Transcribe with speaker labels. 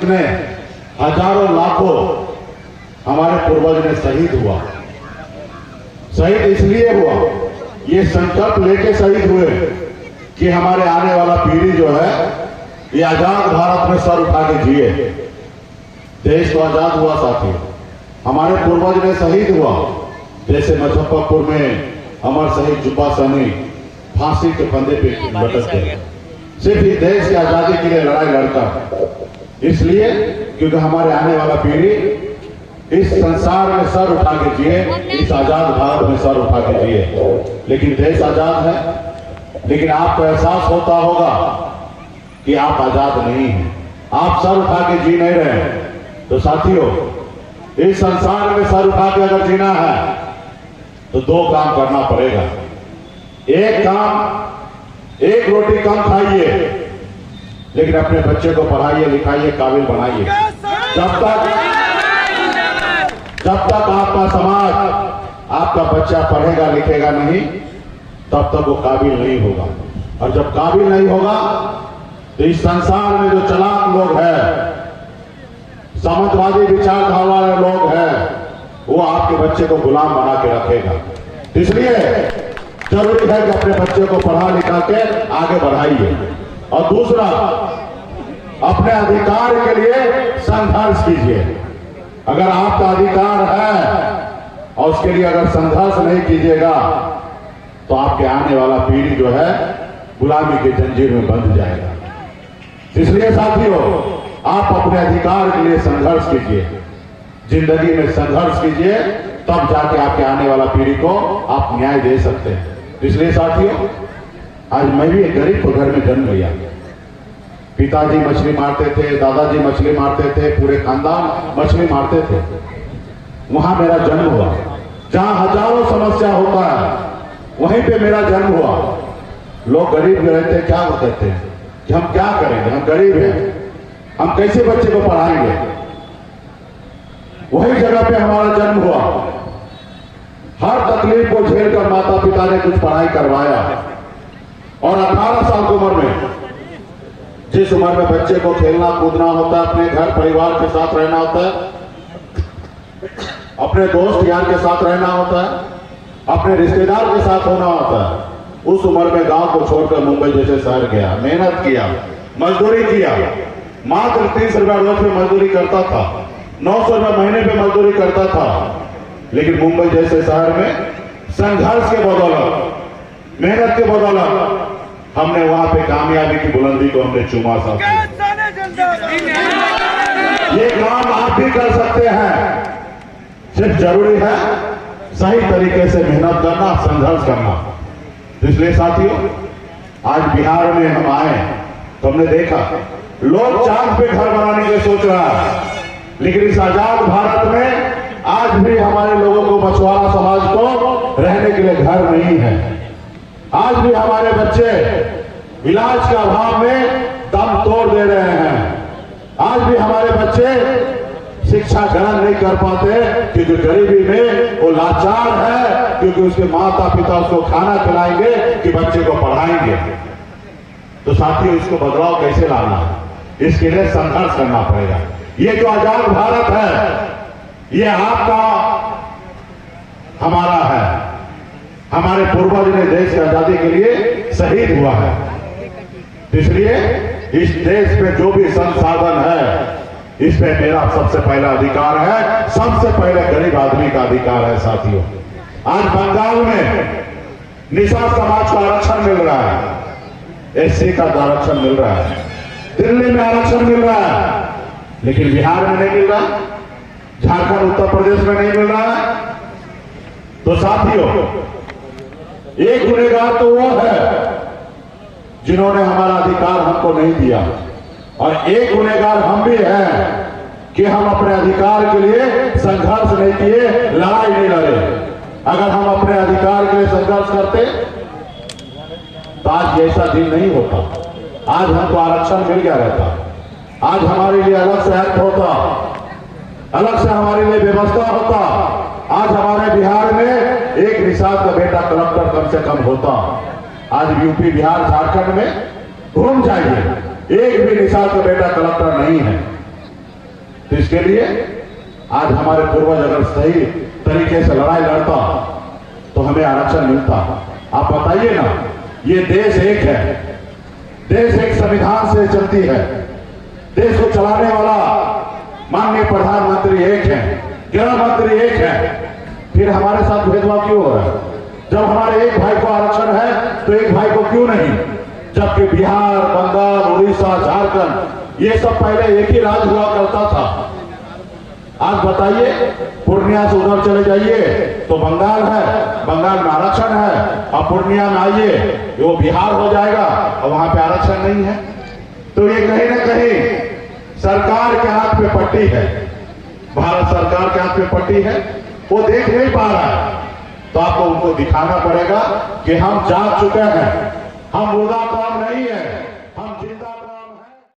Speaker 1: जिसमें हजारों लाखों हमारे पूर्वज ने शहीद हुआ। शहीद इसलिए हुआ, ये संकल्प लेके शहीद हुए कि हमारे आने वाला पीढ़ी जो है ये आजाद भारत में सर उठा के जिए। देश तो आजाद हुआ साथियों, हमारे पूर्वज ने शहीद हुआ। जैसे मुजफ्फरपुर में अमर शहीद जुब्बा सहनी फांसी के फंदे पे लटक गए, सिर्फ इस देश की आजादी के लिए लड़ाई लड़कर, इसलिए क्योंकि हमारे आने वाला पीढ़ी इस संसार में सर उठा के जिए, इस आजाद भारत में सर उठा के जिए। लेकिन देश आजाद है, लेकिन आपको एहसास होता होगा कि आप आजाद नहीं हैं, आप सर उठा के जी नहीं रहे। तो साथियों, इस संसार में सर उठा के अगर जीना है तो दो काम करना पड़ेगा। एक काम, एक रोटी कम खाइए, लेकिन अपने बच्चे को पढ़ाइए लिखाइए, काबिल बनाइए। जब तक आपका समाज, आपका बच्चा पढ़ेगा लिखेगा नहीं, तब तक वो काबिल नहीं होगा। और जब काबिल नहीं होगा तो इस संसार में जो चालाक लोग हैं, सामंतवादी विचारधारा वाले लोग हैं, वो आपके बच्चे को गुलाम बना के रखेगा। इसलिए जरूरी है कि अपने बच्चे को पढ़ा लिखा के आगे बढ़ाइए। और दूसरा, अपने अधिकार के लिए संघर्ष कीजिए। अगर आपका अधिकार है और उसके लिए अगर संघर्ष नहीं कीजिएगा तो आपके आने वाला पीढ़ी जो है गुलामी के जंजीर में बंध जाएगा। इसलिए साथियों, आप अपने अधिकार के लिए संघर्ष कीजिए, जिंदगी में संघर्ष कीजिए, तब जाके आपके आने वाला पीढ़ी को आप न्याय दे सकते हैं। इसलिए साथियों, आज मैं भी एक गरीब घर में जन्म लिया। पिताजी मछली मारते थे, दादाजी मछली मारते थे, पूरे खानदान मछली मारते थे। वहां मेरा जन्म हुआ। जहां हजारों समस्या होता है वहीं पे मेरा जन्म हुआ। लोग गरीब रहते क्या कहते हैं कि हम क्या करेंगे, हम गरीब हैं, हम कैसे बच्चे को पढ़ाएंगे। वही जगह पे हमारा जन्म हुआ। हर तकलीफ को झेलकर माता पिता ने कुछ पढ़ाई करवाया। और 18 साल की उम्र में, जिस उम्र में बच्चे को खेलना कूदना होता है, अपने घर परिवार के साथ रहना होता है, अपने दोस्त यार के साथ रहना होता है, अपने रिश्तेदार के साथ होना होता है, उस उम्र में गांव को छोड़कर मुंबई जैसे शहर गया, मेहनत किया, मजदूरी किया। मात्र 30 रुपया रोज में मजदूरी करता था, 900 रुपये महीने पे मजदूरी करता था। लेकिन मुंबई जैसे शहर में संघर्ष के बदौलत, मेहनत के बदौलत हमने वहां पे कामयाबी की बुलंदी को हमने चूमा। ये काम आप भी कर सकते हैं, सिर्फ जरूरी है सही तरीके से मेहनत करना, संघर्ष करना। इसलिए साथियों, आज बिहार में हम आए तो हमने देखा लोग चांद पे घर बनाने के सोच रहा है, लेकिन इस आजाद भारत में आज भी हमारे लोगों को, मछुआरा समाज को रहने के लिए घर नहीं है। आज भी हमारे बच्चे इलाज के अभाव में दम तोड़ दे रहे हैं। आज भी हमारे बच्चे शिक्षा ग्रहण नहीं कर पाते क्योंकि गरीबी में वो लाचार है, क्योंकि उसके माता पिता उसको खाना खिलाएंगे कि बच्चे को पढ़ाएंगे। तो साथियों, इसको बदलाव कैसे लाना है, इसके लिए संघर्ष करना पड़ेगा। ये जो आजाद भारत है, ये आपका हमारा है। हमारे पूर्वज ने देश की आजादी के लिए शहीद हुआ है। इसलिए इस देश में जो भी संसाधन है, इस पे मेरा सबसे पहला अधिकार है, सबसे पहले गरीब आदमी का अधिकार है। साथियों, आज बंगाल में निषाद समाज को आरक्षण मिल रहा है, एससी का आरक्षण मिल रहा है, दिल्ली में आरक्षण मिल रहा है, लेकिन बिहार में नहीं मिल रहा, झारखंड उत्तर प्रदेश में नहीं मिल रहा है। तो साथियों, एक गुनहगार तो वो है जिन्होंने हमारा अधिकार हमको नहीं दिया, और एक गुनहगार हम भी हैं कि हम अपने अधिकार के लिए संघर्ष नहीं किए, लड़ाई नहीं लड़े। अगर हम अपने अधिकार के लिए संघर्ष करते तो आज ऐसा दिन नहीं होता। आज हमको आरक्षण मिल गया रहता, आज हमारे लिए अलग से एक्ट होता, अलग से हमारे लिए व्यवस्था होता। आज हमारे बिहार में एक निषाद का बेटा कलेक्टर कम से कम होता। आज यूपी, बिहार, झारखंड में घूम जाइए, एक भी निषाद का बेटा कलेक्टर नहीं है। तो इसके लिए आज हमारे पूर्वज अगर सही तरीके से लड़ाई लड़ता तो हमें आरक्षण मिलता। आप बताइए ना, ये देश एक है, देश एक संविधान से चलती है, देश को चलाने वाला माननीय प्रधानमंत्री एक है, गृह मंत्री एक है, फिर हमारे साथ भेदभाव क्यों हो रहा है? जब हमारे एक भाई को आरक्षण है तो एक भाई को क्यों नहीं? जबकि बिहार, बंगाल, उड़ीसा, झारखंड ये सब पहले एक ही राज हुआ करता था। आज बताइए, पूर्णिया से उधर चले जाइए तो बंगाल है, बंगाल में आरक्षण है, और पूर्णिया में आइए वो बिहार हो जाएगा और वहां पे आरक्षण नहीं है। तो ये कहीं ना कहीं सरकार के हाथ में पट्टी है, भारत सरकार के हाथ में पट्टी है, वो देख नहीं पा रहा है। तो आपको उनको दिखाना पड़ेगा कि हम जाग चुके हैं, हम मुर्दा कौम नहीं है।